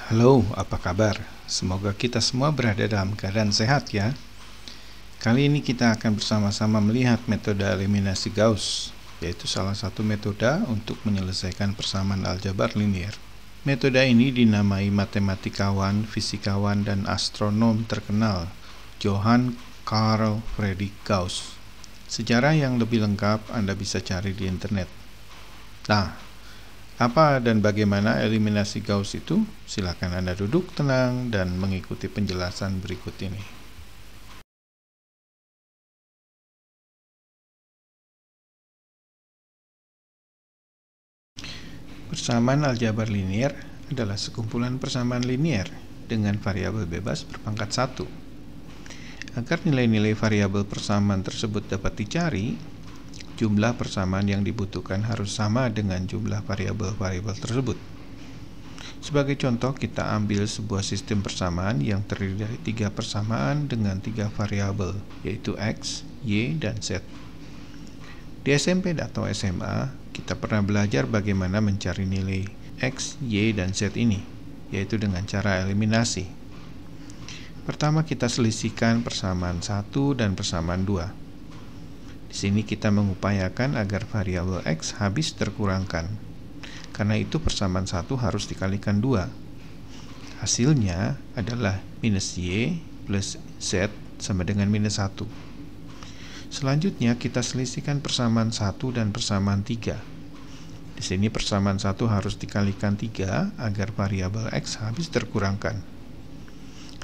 Halo, apa kabar? Semoga kita semua berada dalam keadaan sehat ya. Kali ini kita akan bersama-sama melihat metode eliminasi Gauss, yaitu salah satu metode untuk menyelesaikan persamaan aljabar linier. Metode ini dinamai matematikawan, fisikawan, dan astronom terkenal Johann Carl Friedrich Gauss. Sejarah yang lebih lengkap Anda bisa cari di internet. Nah, apa dan bagaimana eliminasi Gauss itu? Silakan Anda duduk tenang dan mengikuti penjelasan berikut ini. Persamaan aljabar linier adalah sekumpulan persamaan linier dengan variabel bebas berpangkat 1. Agar nilai-nilai variabel persamaan tersebut dapat dicari, jumlah persamaan yang dibutuhkan harus sama dengan jumlah variabel-variabel tersebut. Sebagai contoh, kita ambil sebuah sistem persamaan yang terdiri dari 3 persamaan dengan 3 variabel, yaitu X, Y, dan Z. Di SMP atau SMA, kita pernah belajar bagaimana mencari nilai X, Y, dan Z ini, yaitu dengan cara eliminasi. Pertama, kita selisihkan persamaan 1 dan persamaan 2. Di sini kita mengupayakan agar variabel X habis terkurangkan. Karena itu persamaan 1 harus dikalikan 2. Hasilnya adalah minus Y plus Z sama dengan minus 1. Selanjutnya kita selisihkan persamaan 1 dan persamaan 3. Di sini persamaan 1 harus dikalikan 3 agar variabel X habis terkurangkan.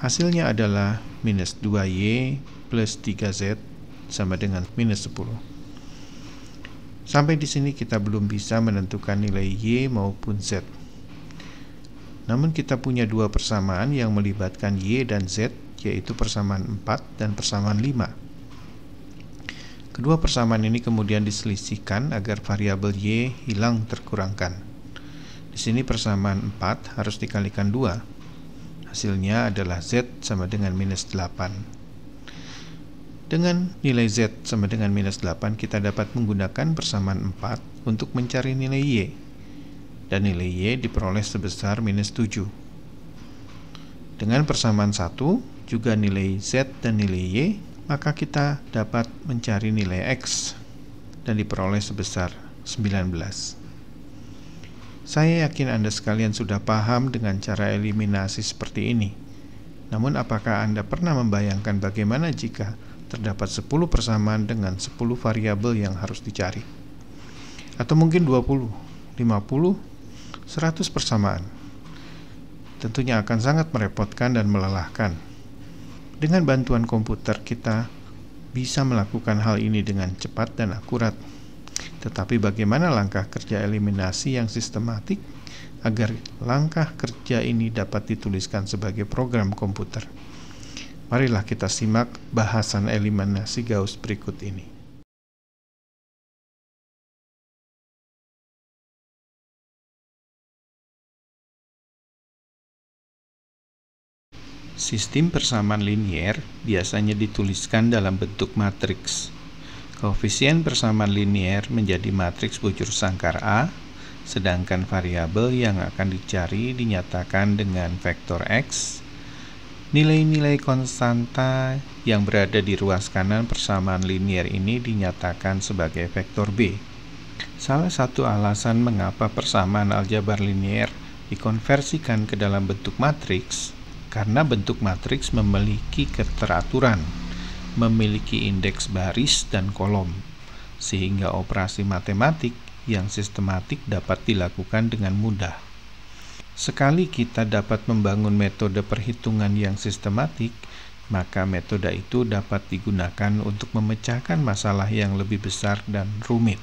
Hasilnya adalah minus 2Y plus 3Z sama dengan minus 10. Sampai di sini kita belum bisa menentukan nilai Y maupun Z. Namun kita punya 2 persamaan yang melibatkan Y dan Z, yaitu persamaan 4 dan persamaan 5. Kedua persamaan ini kemudian diselisihkan agar variabel Y hilang terkurangkan. Di sini persamaan 4 harus dikalikan 2. Hasilnya adalah Z sama dengan minus 8. Dengan nilai Z sama dengan minus 8, kita dapat menggunakan persamaan 4 untuk mencari nilai Y. Dan nilai Y diperoleh sebesar minus 7. Dengan persamaan 1, juga nilai Z dan nilai Y, maka kita dapat mencari nilai X dan diperoleh sebesar 19. Saya yakin Anda sekalian sudah paham dengan cara eliminasi seperti ini. Namun apakah Anda pernah membayangkan bagaimana jika terdapat 10 persamaan dengan 10 variabel yang harus dicari? Atau mungkin 20, 50, 100 persamaan. Tentunya akan sangat merepotkan dan melelahkan. Dengan bantuan komputer kita bisa melakukan hal ini dengan cepat dan akurat. Tetapi bagaimana langkah kerja eliminasi yang sistematik agar langkah kerja ini dapat dituliskan sebagai program komputer? Marilah kita simak bahasan eliminasi Gauss berikut ini. Sistem persamaan linier biasanya dituliskan dalam bentuk matriks. Koefisien persamaan linier menjadi matriks bujur sangkar A, sedangkan variabel yang akan dicari dinyatakan dengan vektor X. Nilai-nilai konstanta yang berada di ruas kanan persamaan linier ini dinyatakan sebagai vektor B. Salah satu alasan mengapa persamaan aljabar linier dikonversikan ke dalam bentuk matriks, karena bentuk matriks memiliki keteraturan, memiliki indeks baris dan kolom, sehingga operasi matematik yang sistematik dapat dilakukan dengan mudah. Sekali kita dapat membangun metode perhitungan yang sistematik, maka metode itu dapat digunakan untuk memecahkan masalah yang lebih besar dan rumit.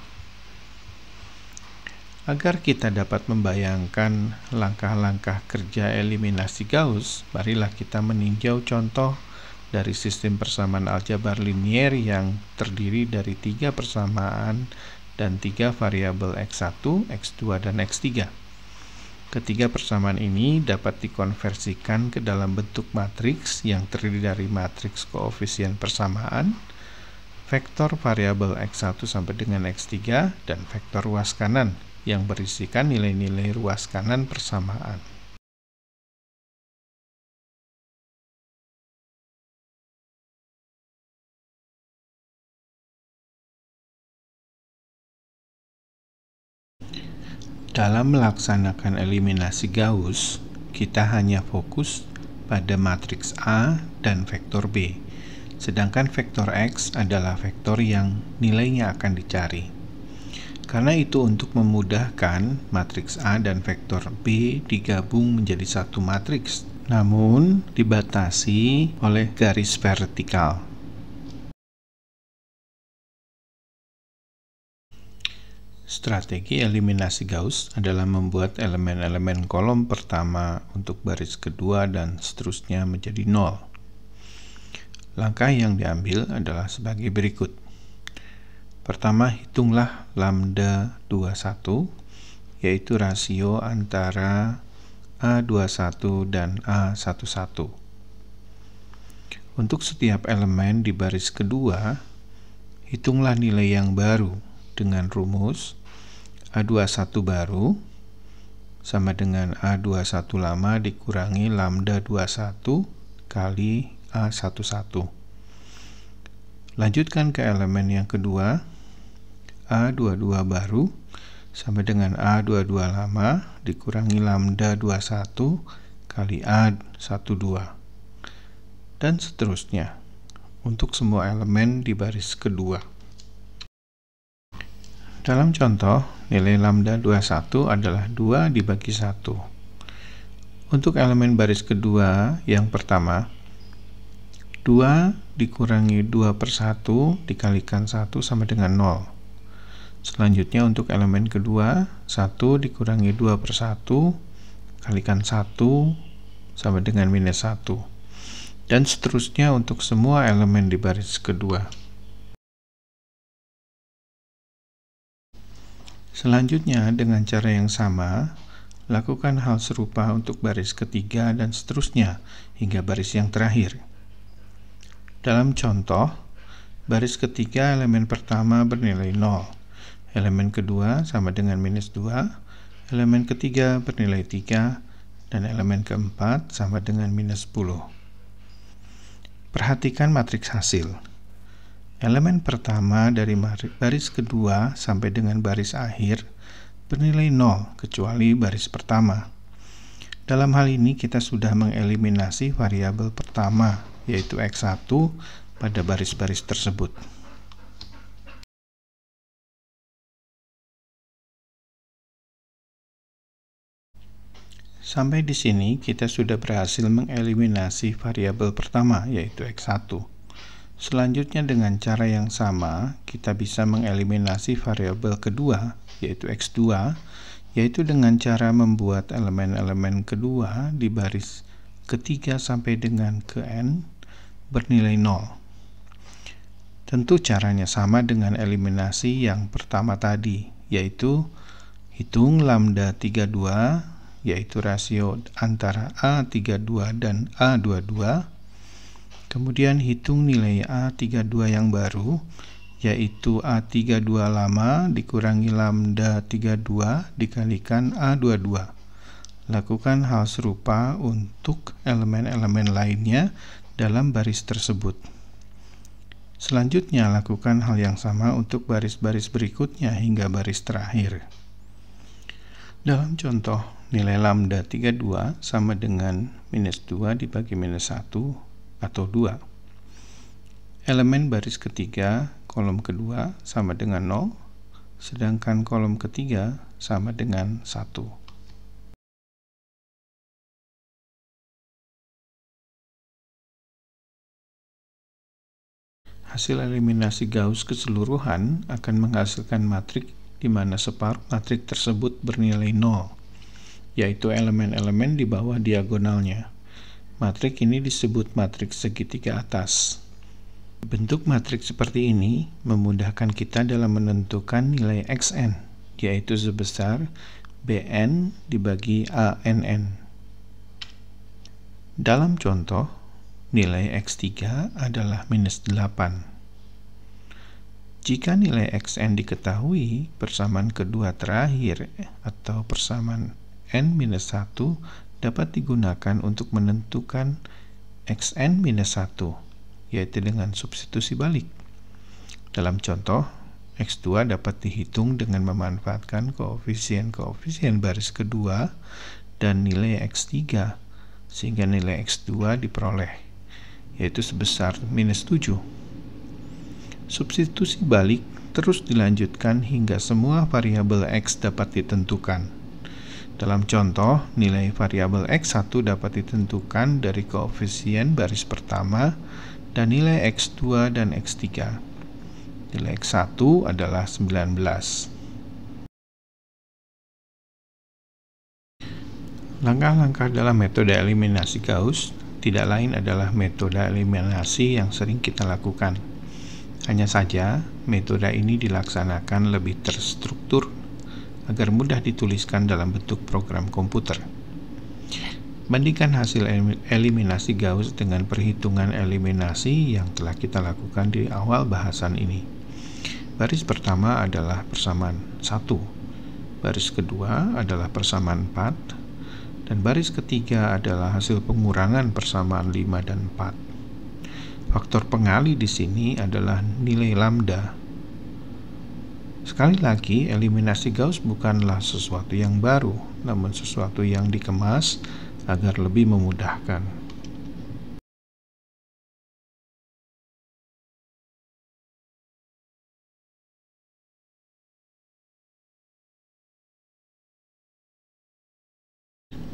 Agar kita dapat membayangkan langkah-langkah kerja eliminasi Gauss, marilah kita meninjau contoh dari sistem persamaan aljabar linier yang terdiri dari 3 persamaan dan 3 variabel X1, X2, dan X3. Ketiga persamaan ini dapat dikonversikan ke dalam bentuk matriks yang terdiri dari matriks koefisien persamaan, vektor variabel X1 sampai dengan X3, dan vektor ruas kanan yang berisikan nilai-nilai ruas kanan persamaan. Dalam melaksanakan eliminasi Gauss, kita hanya fokus pada matriks A dan vektor B, sedangkan vektor X adalah vektor yang nilainya akan dicari. Karena itu, untuk memudahkan, matriks A dan vektor B digabung menjadi satu matriks, namun dibatasi oleh garis vertikal. Strategi eliminasi Gauss adalah membuat elemen-elemen kolom pertama untuk baris kedua dan seterusnya menjadi 0. Langkah yang diambil adalah sebagai berikut. Pertama, hitunglah lambda 21, yaitu rasio antara A21 dan A11. Untuk setiap elemen di baris kedua, hitunglah nilai yang baru dengan rumus A21 baru sama dengan A21 lama dikurangi lambda 21 kali A11. Lanjutkan ke elemen yang kedua, A22 baru sama dengan A22 lama dikurangi lambda 21 kali A12. Dan seterusnya untuk semua elemen di baris kedua. Dalam contoh, nilai lambda 21 adalah 2 dibagi 1. Untuk elemen baris kedua yang pertama, 2 dikurangi 2 per 1 dikalikan 1 sama dengan 0. Selanjutnya untuk elemen kedua, 1 dikurangi 2 per 1 kalikan 1 sama dengan minus 1. Dan seterusnya untuk semua elemen di baris kedua. Selanjutnya, dengan cara yang sama, lakukan hal serupa untuk baris ketiga dan seterusnya hingga baris yang terakhir. Dalam contoh, baris ketiga elemen pertama bernilai 0, elemen kedua sama dengan minus 2, elemen ketiga bernilai 3, dan elemen keempat sama dengan minus 10. Perhatikan matriks hasil. Elemen pertama dari baris kedua sampai dengan baris akhir bernilai 0 kecuali baris pertama. Dalam hal ini kita sudah mengeliminasi variabel pertama, yaitu X1 pada baris-baris tersebut. Sampai di sini kita sudah berhasil mengeliminasi variabel pertama, yaitu X1. Selanjutnya dengan cara yang sama, kita bisa mengeliminasi variabel kedua, yaitu X2, yaitu dengan cara membuat elemen-elemen kedua di baris ketiga sampai dengan ke N bernilai 0. Tentu caranya sama dengan eliminasi yang pertama tadi, yaitu hitung lambda 32, yaitu rasio antara A32 dan A22, kemudian hitung nilai A32 yang baru, yaitu A32 lama dikurangi lambda 32 dikalikan A22. Lakukan hal serupa untuk elemen-elemen lainnya dalam baris tersebut. Selanjutnya, lakukan hal yang sama untuk baris-baris berikutnya hingga baris terakhir. Dalam contoh, nilai lambda 32 sama dengan minus 2 dibagi minus 1 atau 2. Elemen baris ketiga, kolom kedua sama dengan 0, sedangkan kolom ketiga sama dengan 1. Hasil eliminasi Gauss keseluruhan akan menghasilkan matriks di mana separuh matriks tersebut bernilai 0, yaitu elemen-elemen di bawah diagonalnya. Matriks ini disebut matriks segitiga atas. Bentuk matriks seperti ini memudahkan kita dalam menentukan nilai Xn, yaitu sebesar Bn dibagi ANN. Dalam contoh, nilai X3 adalah minus 8. Jika nilai Xn diketahui, persamaan kedua terakhir atau persamaan N-1 dapat digunakan untuk menentukan Xn-1, yaitu dengan substitusi balik. Dalam contoh, X2 dapat dihitung dengan memanfaatkan koefisien-koefisien baris kedua dan nilai X3, sehingga nilai X2 diperoleh, yaitu sebesar -7. Substitusi balik terus dilanjutkan hingga semua variabel X dapat ditentukan. Dalam contoh, nilai variabel X1 dapat ditentukan dari koefisien baris pertama dan nilai X2 dan X3. Nilai X1 adalah 19. Langkah-langkah dalam metode eliminasi Gauss tidak lain adalah metode eliminasi yang sering kita lakukan. Hanya saja, metode ini dilaksanakan lebih terstruktur agar mudah dituliskan dalam bentuk program komputer. Bandingkan hasil eliminasi Gauss dengan perhitungan eliminasi yang telah kita lakukan di awal bahasan ini. Baris pertama adalah persamaan 1, baris kedua adalah persamaan 4, dan baris ketiga adalah hasil pengurangan persamaan 5 dan 4. Faktor pengali di sini adalah nilai lambda. Sekali lagi, eliminasi Gauss bukanlah sesuatu yang baru, namun sesuatu yang dikemas agar lebih memudahkan.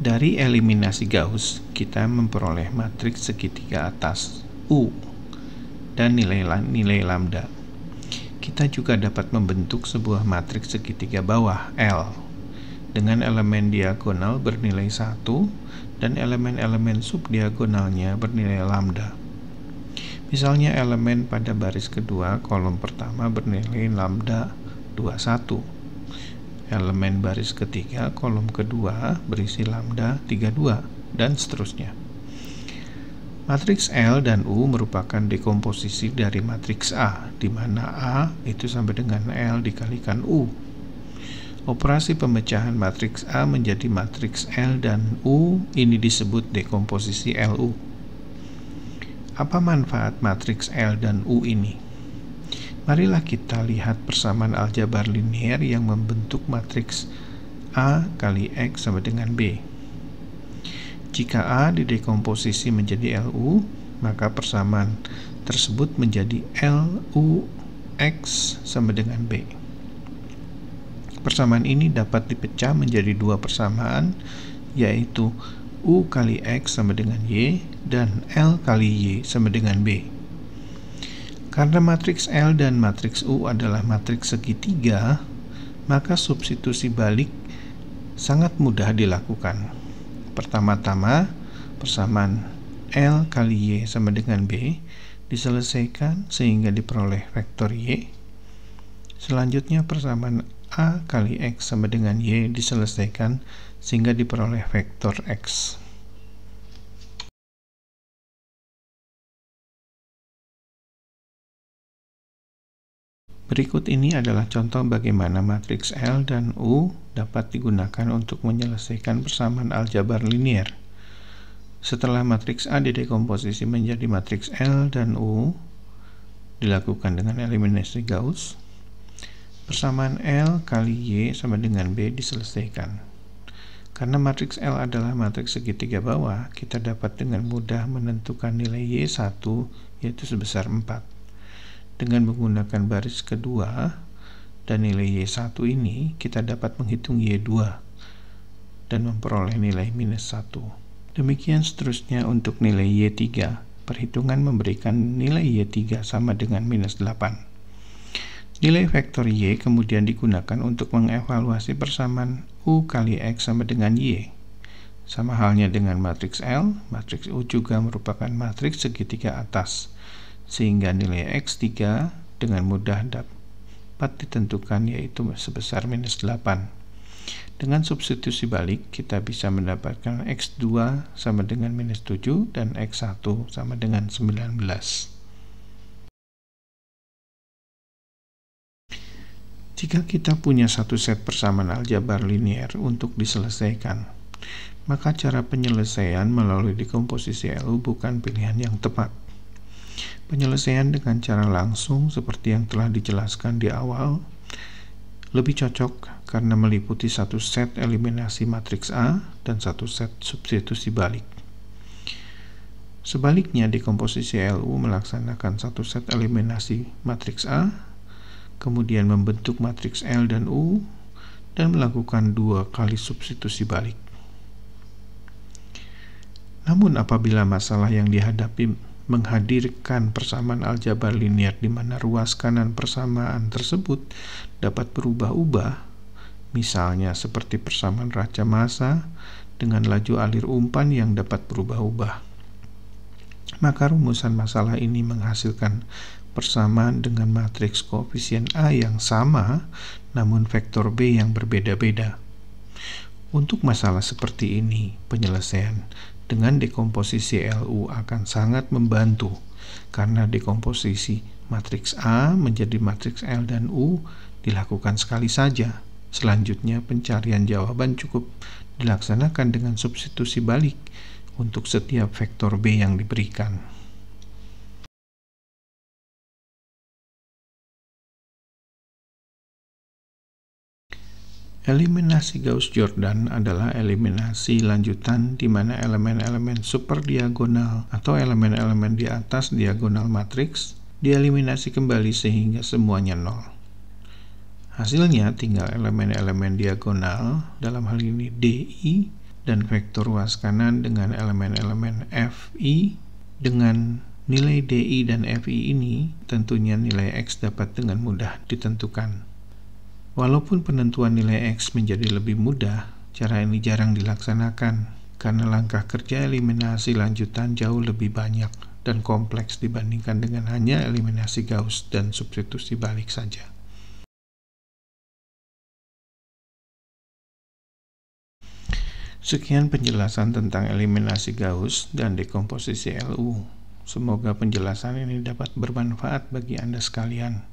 Dari eliminasi Gauss, kita memperoleh matriks segitiga atas U dan nilai lambda. Kita juga dapat membentuk sebuah matriks segitiga bawah L dengan elemen diagonal bernilai 1 dan elemen-elemen subdiagonalnya bernilai lambda. Misalnya elemen pada baris kedua kolom pertama bernilai lambda 21. Elemen baris ketiga kolom kedua berisi lambda 32 dan seterusnya. Matriks L dan U merupakan dekomposisi dari matriks A, di mana A itu sama dengan L dikalikan U. Operasi pemecahan matriks A menjadi matriks L dan U ini disebut dekomposisi LU. Apa manfaat matriks L dan U ini? Marilah kita lihat persamaan aljabar linier yang membentuk matriks A kali X sama dengan B. Jika A didekomposisi menjadi LU, maka persamaan tersebut menjadi LU X sama dengan B. Persamaan ini dapat dipecah menjadi dua persamaan, yaitu U kali X sama dengan Y dan L kali Y sama dengan B. Karena matriks L dan matriks U adalah matriks segitiga, maka substitusi balik sangat mudah dilakukan. Pertama-tama, persamaan L kali Y sama dengan B diselesaikan sehingga diperoleh vektor Y. Selanjutnya, persamaan A kali X sama dengan Y diselesaikan sehingga diperoleh vektor X. Berikut ini adalah contoh bagaimana matriks L dan U dapat digunakan untuk menyelesaikan persamaan aljabar linier. Setelah matriks A didekomposisi menjadi matriks L dan U, dilakukan dengan eliminasi Gauss, persamaan L kali Y sama dengan B diselesaikan. Karena matriks L adalah matriks segitiga bawah, kita dapat dengan mudah menentukan nilai Y1 yaitu sebesar 4. Dengan menggunakan baris kedua dan nilai Y1 ini, kita dapat menghitung Y2 dan memperoleh nilai -1. Demikian seterusnya untuk nilai Y3. Perhitungan memberikan nilai Y3 sama dengan -8. Nilai vektor Y kemudian digunakan untuk mengevaluasi persamaan U kali X sama dengan Y. Sama halnya dengan matriks L, matriks U juga merupakan matriks segitiga atas, sehingga nilai X3 dengan mudah dapat ditentukan yaitu sebesar -8. Dengan substitusi balik, kita bisa mendapatkan X2 sama dengan -7 dan X1 sama dengan 19. Jika kita punya satu set persamaan aljabar linier untuk diselesaikan, maka cara penyelesaian melalui dekomposisi LU bukan pilihan yang tepat. Penyelesaian dengan cara langsung seperti yang telah dijelaskan di awal lebih cocok karena meliputi satu set eliminasi matriks A dan satu set substitusi balik. Sebaliknya, dekomposisi LU melaksanakan satu set eliminasi matriks A, kemudian membentuk matriks L dan U, dan melakukan 2 kali substitusi balik. Namun apabila masalah yang dihadapi menghadirkan persamaan aljabar linier di mana ruas kanan persamaan tersebut dapat berubah-ubah, misalnya seperti persamaan raca massa dengan laju alir umpan yang dapat berubah-ubah, maka rumusan masalah ini menghasilkan persamaan dengan matriks koefisien A yang sama namun vektor B yang berbeda-beda. Untuk masalah seperti ini, penyelesaian dengan dekomposisi LU akan sangat membantu karena dekomposisi matriks A menjadi matriks L dan U dilakukan sekali saja. Selanjutnya pencarian jawaban cukup dilaksanakan dengan substitusi balik untuk setiap vektor B yang diberikan. Eliminasi Gauss-Jordan adalah eliminasi lanjutan di mana elemen-elemen superdiagonal atau elemen-elemen di atas diagonal matriks dieliminasi kembali sehingga semuanya nol. Hasilnya tinggal elemen-elemen diagonal, dalam hal ini DI, dan vektor ruas kanan dengan elemen-elemen FI. Dengan nilai DI dan FI ini, tentunya nilai X dapat dengan mudah ditentukan. Walaupun penentuan nilai X menjadi lebih mudah, cara ini jarang dilaksanakan karena langkah kerja eliminasi lanjutan jauh lebih banyak dan kompleks dibandingkan dengan hanya eliminasi Gauss dan substitusi balik saja. Sekian penjelasan tentang eliminasi Gauss dan dekomposisi LU. Semoga penjelasan ini dapat bermanfaat bagi Anda sekalian.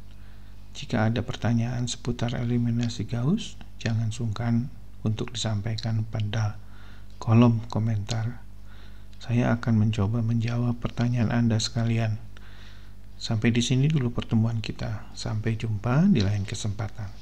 Jika ada pertanyaan seputar eliminasi Gauss, jangan sungkan untuk disampaikan pada kolom komentar. Saya akan mencoba menjawab pertanyaan Anda sekalian. Sampai di sini dulu pertemuan kita. Sampai jumpa di lain kesempatan.